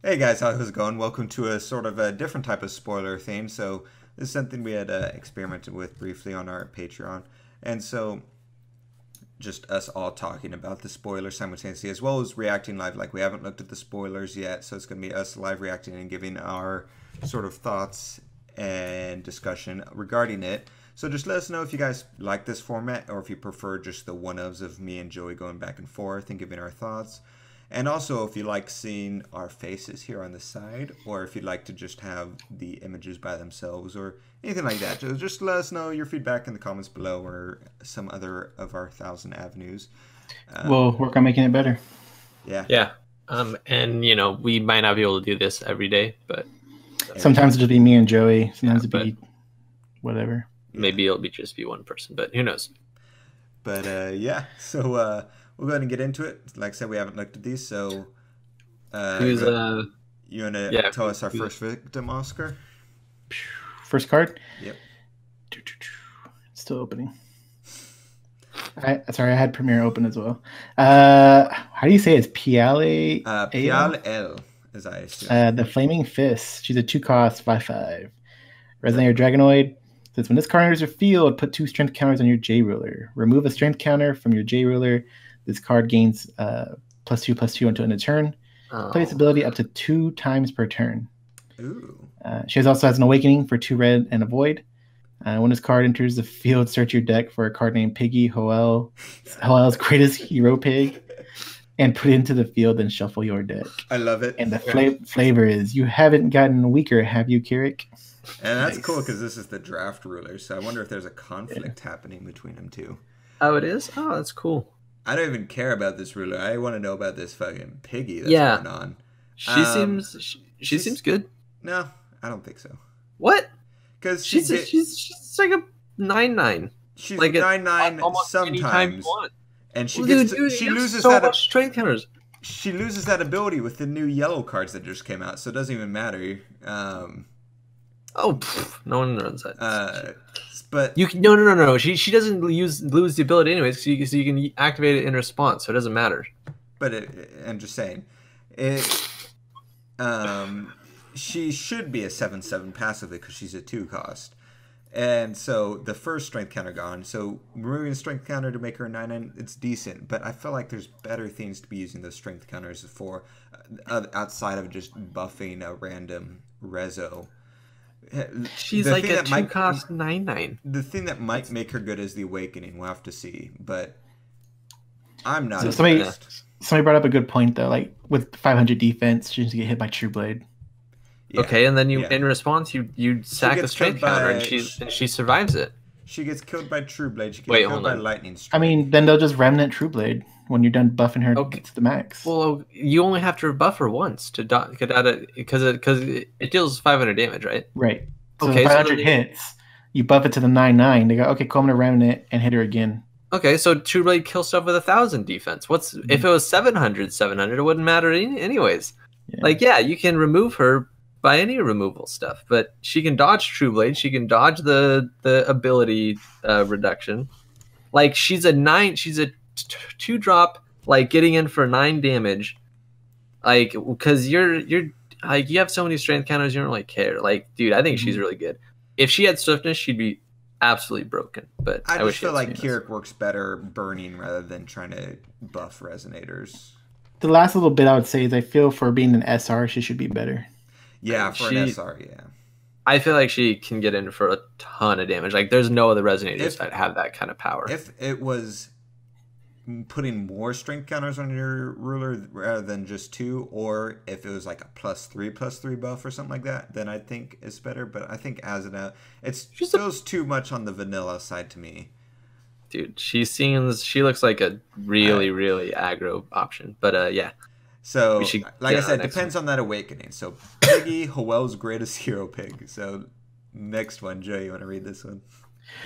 Hey guys, how's it going? Welcome to a sort of a different type of spoiler theme. So this is something we had experimented with briefly on our Patreon, and so just us all talking about the spoilers simultaneously, as well as reacting live. Like we haven't looked at the spoilers yet, so it's going to be us live reacting and giving our sort of thoughts and discussion regarding it. So just let us know if you guys like this format or if you prefer just the one-ofs of me and Joey going back and forth and giving our thoughts. And also, if you like seeing our faces here on the side, or if you'd like to just have the images by themselves, or anything like that, just let us know your feedback in the comments below, or some other of our 1,000 avenues. We'll work on making it better. Yeah. Yeah. And we might not be able to do this every day, but sometimes it'll be me and Joey. Sometimes it'll be whatever. Maybe it'll be just one person, but who knows? But yeah, so we'll go ahead and get into it. Like I said, we haven't looked at these, so who's you want to tell us our first victim, Oscar? First card? Yep. It's still opening. Sorry, I had Premiere open as well. How do you say it's Piale? Piale L, as I assume. The Flaming Fist. She's a 2-cost 5/5. Resonator Dragonoid. Says when this card enters your field, put 2 strength counters on your J ruler. Remove a strength counter from your J ruler. This card gains +2/+2 until end of turn. Play this ability up to 2 times per turn. Ooh. She also has an Awakening for 2 red and a Void. When this card enters the field, search your deck for a card named Piggy, Hoel's greatest hero pig, and put it into the field and shuffle your deck. I love it. And the flavor is, you haven't gotten weaker, have you, Kirik? And that's cool because this is the draft ruler, so I wonder if there's a conflict happening between them two. Oh, it is? Oh, that's cool. I don't even care about this ruler. I want to know about this fucking Piggy that's going on. She seems good. No, I don't think so. What? Because she's like a 9/9. She's like 9/9 sometimes, and she loses so that much strength counters. She loses that ability with the new yellow cards that just came out, so it doesn't even matter. No one runs that. But you can no. She doesn't lose the ability anyways, so you can activate it in response, so it doesn't matter. But I'm just saying, she should be a 7/7 passively because she's a 2-cost, and so the first strength counter gone. So removing a strength counter to make her a 9/9, it's decent. But I feel like there's better things to be using those strength counters for, outside of just buffing a random rezo. She's like a 2-cost 9/9. The thing that might make her good is the Awakening. We'll have to see, but I'm not. So somebody brought up a good point though. Like with 500 defense, she needs to get hit by True Blade. Yeah. Okay, and then in response, you sack a strength counter, and she survives it. She gets killed by True Blade. She gets killed by Lightning Strike. I mean, then they'll just Remnant True Blade when you're done buffing her to the max. Well, you only have to buff her once to get out of because it deals 500 damage, right? Right. So okay, 500 hits. You buff it to the 9/9. They go, okay, cool, I'm gonna Remnant and hit her again. Okay, so True Blade kills stuff with 1,000 defense. If it was 700, it wouldn't matter anyways. Yeah. Like, yeah, you can remove her by any removal stuff, but she can dodge True Blade. She can dodge the ability reduction. Like she's a 2-drop, like getting in for 9 damage. Like because you're like you have so many strength counters, you don't really care. Like, dude, I think she's really good. If she had swiftness, she'd be absolutely broken. But I just feel like Kirik works better burning rather than trying to buff resonators. The last little bit I would say is I feel for being an SR, she should be better. Yeah, for an SR, yeah. I feel like she can get in for a ton of damage. Like, there's no other resonators that have that kind of power. If it was putting more strength counters on your ruler rather than just 2, or if it was like a +3/+3 buff or something like that, then I think it's better. But I think as of now, it feels too much on the vanilla side to me. Dude, she looks like a really aggro option. But yeah. So, like I said, depends on that Awakening. So, Piggy, Hoel's greatest hero pig. So, next one, Joe, you want to read this one?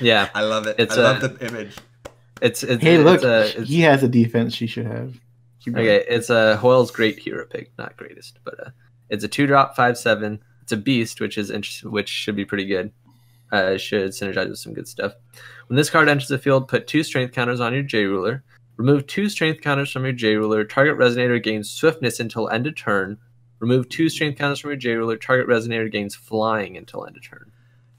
Yeah. I love it. I love the image. Hey, look, he has a defense she should have. Okay, it's Hoel's great hero pig, not greatest, but it's a 2-drop 5/7. It's a beast, which should be pretty good. Should synergize with some good stuff. When this card enters the field, put 2 strength counters on your J ruler. Remove 2 strength counters from your J ruler. Target resonator gains swiftness until end of turn. Remove 2 strength counters from your J ruler. Target resonator gains flying until end of turn.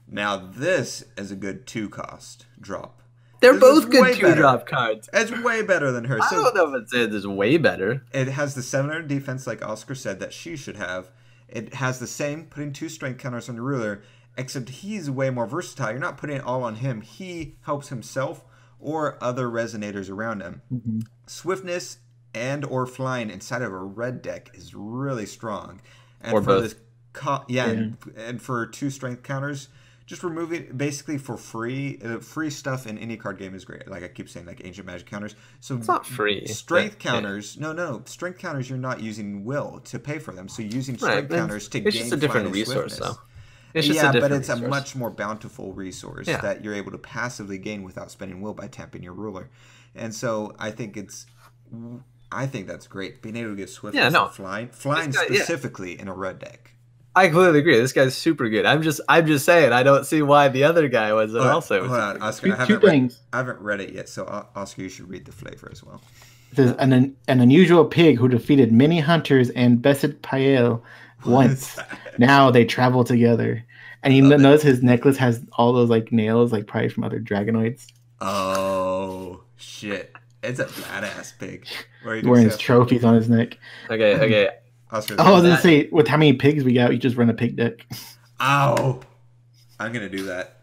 Now this is a good 2-cost drop. They're This both is good way 2-drop cards. It's way better than her. I don't know if it's it's way better. It has the 700 defense, like Oscar said, that she should have. It has the same, putting 2 strength counters on your ruler, except he's way more versatile. You're not putting it all on him. He helps himself or other resonators around him. Mm-hmm. Swiftness and or flying inside of a red deck is really strong. And or for both. this, and for 2 strength counters, just removing basically for free. Free stuff in any card game is great. Like I keep saying, like ancient magic counters. So it's not free. Strength counters. Yeah. No. Strength counters. You're not using will to pay for them. So using strength counters to gain. It's just a different resource, though. It's just but it's a much more bountiful resource that you're able to passively gain without spending will by tapping your ruler. And so I think that's great. Being able to get swiftness and flying specifically in a red deck. I completely agree. This guy's super good. I'm just saying. I don't see why the other guy wasn't also. Hold on, Oscar. I haven't read it yet, so Oscar, you should read the flavor as well. There's an unusual pig who defeated many hunters and bested Pael once. Now they travel together, and you notice his necklace has all those like nails, like probably from other dragonoids. Oh shit! It's a badass pig. Wearing his trophies on his neck. Okay. Oscar, I was gonna say, with how many pigs we got, you just run a pig deck. Ow! I'm gonna do that.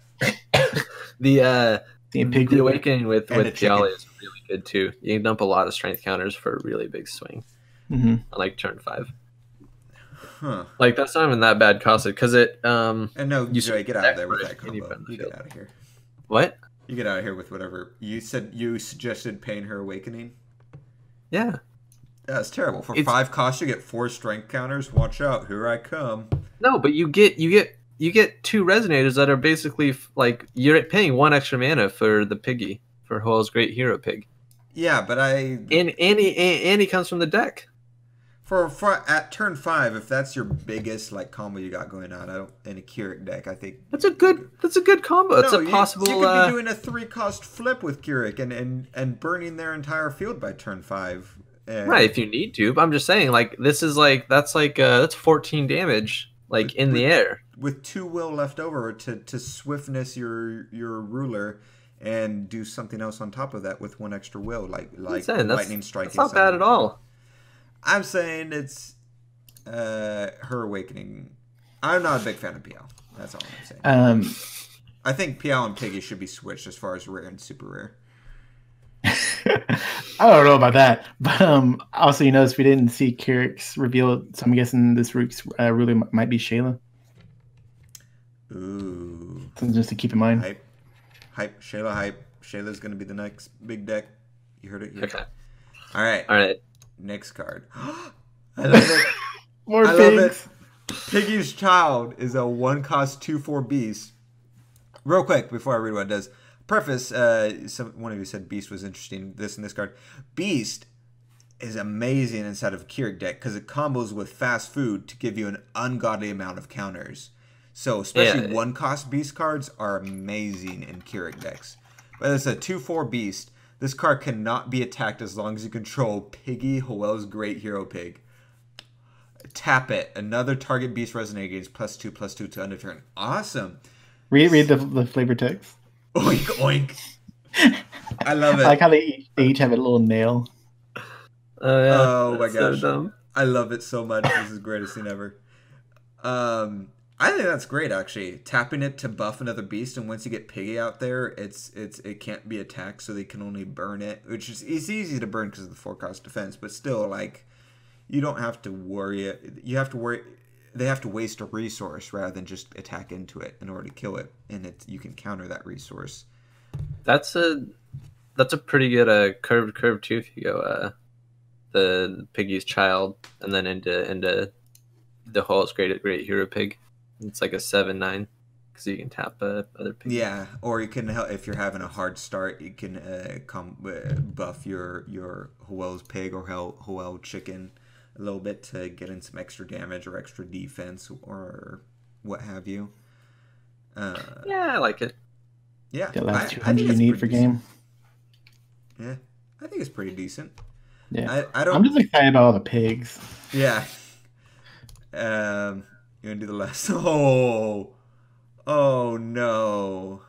The awakening with Piali is really good too. You can dump a lot of strength counters for a really big swing. Mm-hmm. On like turn 5. Huh. Like that's not even that bad costed because it. And no, you get out of there with that combo. You get out of here. What? You get out of here with whatever you said. You suggested paying her awakening. Yeah. That's terrible. For 5 costs, you get 4 strength counters. Watch out! Here I come. No, but you get 2 resonators that are basically like you're paying 1 extra mana for the Piggy for Hoel's Great Hero Pig. Yeah, but and he comes from the deck. For at turn 5, if that's your biggest like combo you got going on, in a Keurig deck, I think that's a good combo. It's a possible. You could be doing a 3-cost flip with Keurig and burning their entire field by turn 5. Right, if you need to. But I'm just saying, like that's 14 damage, like in the air with 2 will left over to swiftness your ruler and do something else on top of that with 1 extra will, like lightning striking. That's not bad at all. I'm saying it's her awakening. I'm not a big fan of PL. That's all I'm saying. I think PL and Piggy should be switched as far as rare and super rare. I don't know about that, but also you notice we didn't see Keurig's reveal, so I'm guessing this Rook's ruler might be Shayla. Ooh, something just to keep in mind. Hype, Shayla hype. Shayla's gonna be the next big deck. You heard it here. Okay. All right. Next card. I love it. More pigs. Love it. Piggy's Child is a 1-cost 2/4 beast. Real quick before I read what it does. Preface, one of you said Beast was interesting, this and this card. Beast is amazing inside of a Keurig deck because it combos with fast food to give you an ungodly amount of counters. So especially 1-cost Beast cards are amazing in Keurig decks. But it's a 2/4 Beast. This card cannot be attacked as long as you control Piggy, Hoel's Great Hero Pig. Tap it. Another target Beast Resonator gains +2/+2 to end of turn. Awesome. Read the flavor text. Oink, oink. I love it. I like how they each have a little nail. Oh my gosh. So I love it so much. This is the greatest thing ever. I think that's great, actually. Tapping it to buff another beast, and once you get Piggy out there, it can't be attacked, so they can only burn it. Which is it's easy to burn because of the 4-cost defense, but still, like, you don't have to worry. You have to worry. They have to waste a resource rather than just attack into it in order to kill it, and you can counter that resource. That's a pretty good curve too. If you go the Piggy's Child and then into the Hoel's Great Hero Pig, it's like a 7/9 because you can tap other Piggy. Yeah, or you can if you're having a hard start, you can buff your Hoel's Pig or Hoel Chicken a little bit to get in some extra damage or extra defense or what have you. Yeah, I like it. Yeah, the last 200 you need for game. Yeah, I think it's pretty decent. Yeah, I don't. I'm just excited about all the pigs. Yeah, You gonna do the last? Oh no.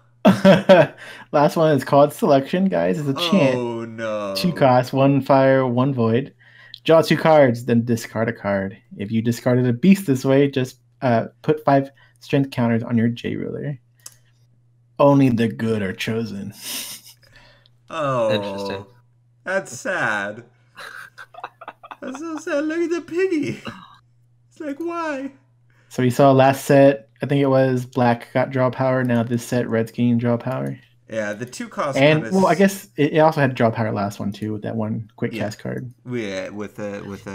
Last one is called Selection, guys. It's a chant. Oh 2 no. costs, 1 fire, 1 void. Draw 2 cards, then discard a card. If you discarded a beast this way, just put 5 strength counters on your J ruler. Only the good are chosen. Oh, Interesting. that's sad. That's so sad. Look at the piggy. It's like, why? So we saw last set, I think it was black got draw power. Now this set, red's getting draw power. Yeah, the 2 cost And kind of. well, I guess it also had draw power last one too with that one quick cast card. Yeah, with oh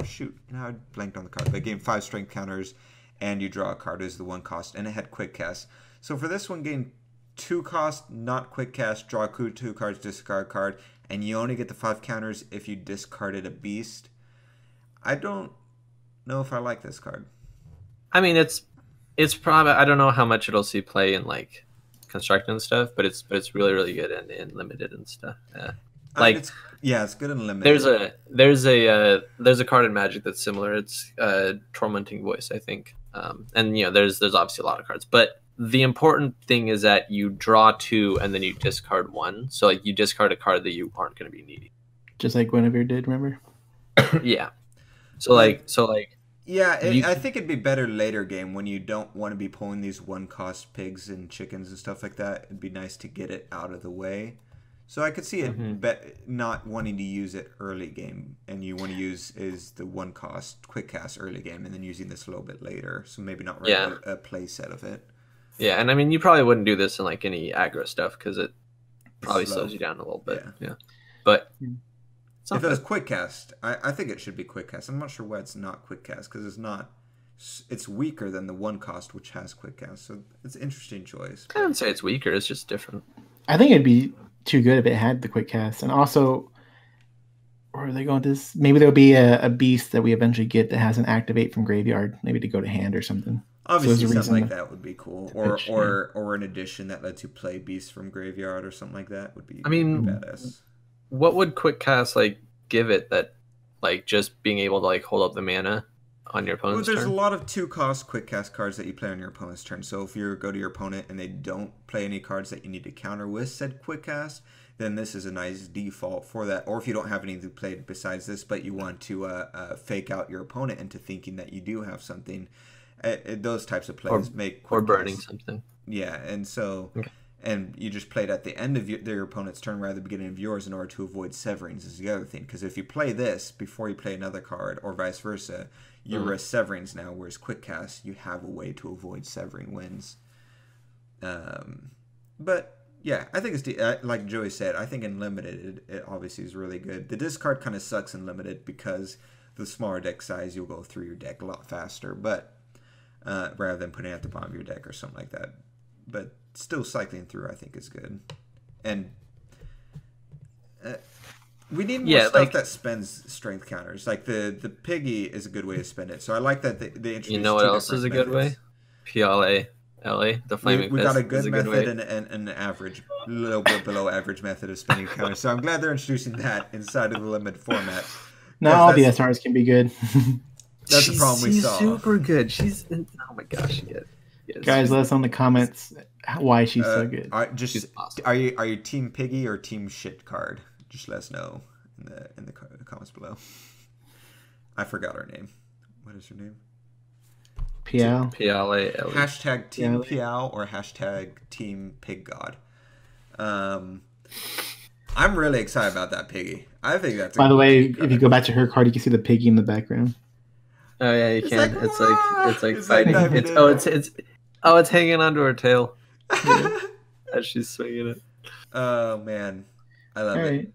shoot, now I blanked on the card. But game 5 strength counters, and you draw a card is the 1 cost, and it had quick cast. So for this one, game 2 cost, not quick cast, draw 2 cards, discard card, and you only get the 5 counters if you discarded a beast. I don't know if I like this card. I mean, it's probably, I don't know how much it'll see play in like construct and stuff, but it's really really good in limited and stuff. Yeah. Like it's good in limited. There's a card in Magic that's similar. It's Tormenting Voice, I think. And you know, there's obviously a lot of cards, but the important thing is that you draw 2 and then you discard 1. So like you discard a card that you aren't going to be needing. Just like Guinevere did, remember? Yeah. So like yeah, I think it'd be better later game when you don't want to be pulling these 1 cost pigs and chickens and stuff like that. It'd be nice to get it out of the way. So I could see it not wanting to use it early game, and you want to use is the 1 cost quick cast early game, and then using this a little bit later. So maybe not a play set of it. Yeah, and I mean you probably wouldn't do this in like any aggro stuff because it probably slows you down a little bit. Yeah. But if it was quick cast, I think it should be quick cast. I'm not sure why it's not quick cast because it's weaker than the 1 cost which has quick cast. So it's an interesting choice. I wouldn't say it's weaker. It's just different. I think it'd be too good if it had the quick cast, and also, or are they going to this? Maybe there'll be a beast that we eventually get that has an activate from graveyard, maybe to go to hand or something. Obviously, so something like that would be cool, or an addition that lets you play beasts from graveyard or something like that would be. I mean, badass. What would quick cast like give it that, like just being able to like hold up the mana on your opponent's turn? There's a lot of 2 cost quick cast cards that you play on your opponent's turn. So if you go to your opponent and they don't play any cards that you need to counter with said quick cast, then this is a nice default for that. Or if you don't have anything played besides this, but you want to fake out your opponent into thinking that you do have something, those types of plays make quick or burning cast. Something. Yeah, and so. Okay. And you just played at the end of their opponent's turn rather than the beginning of yours in order to avoid severings is the other thing. Because if you play this before you play another card or vice versa, you risk severings now, whereas quick cast, you have a way to avoid severing wins. But yeah, I think it's like Joey said, I think in limited it obviously is really good. The discard kind of sucks in limited because the smaller deck size, you'll go through your deck a lot faster, but rather than putting it at the bottom of your deck or something like that. But still cycling through I think is good. And we need more stuff that spends strength counters. Like the Piggy is a good way to spend it. So I like that they introduced. You know what else is a good way? PLA, the Flaming Fist. We got a good method and an average, a little bit below average method of spending counters. So I'm glad they're introducing that inside of the limited format. Now all the SRs can be good. That's the problem we saw. She's super good. Oh my gosh, she is. Guys, let us know in the comments why she's so good. She's awesome. Are you team Piggy or team shit card? Just let us know in the comments below. I forgot her name. What is her name? PL. PLA. Hashtag team PL or hashtag team Pig God. I'm really excited about that Piggy. I think that's. By the way, if you go back to her card, you can see the Piggy in the background. Oh yeah, you can. It's like fighting. Like It's hanging onto her tail as she's swinging it. Oh man, I love it.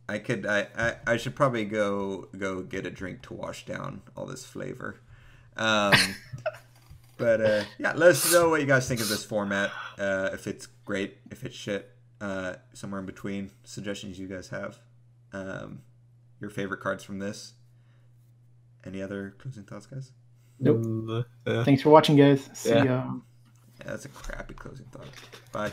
I should probably go get a drink to wash down all this flavor. But yeah, let us know what you guys think of this format. If it's great, if it's shit, somewhere in between. Suggestions you guys have. Your favorite cards from this. Any other closing thoughts, guys? Nope. Thanks for watching, guys. See ya. Yeah, that's a crappy closing thought. Bye.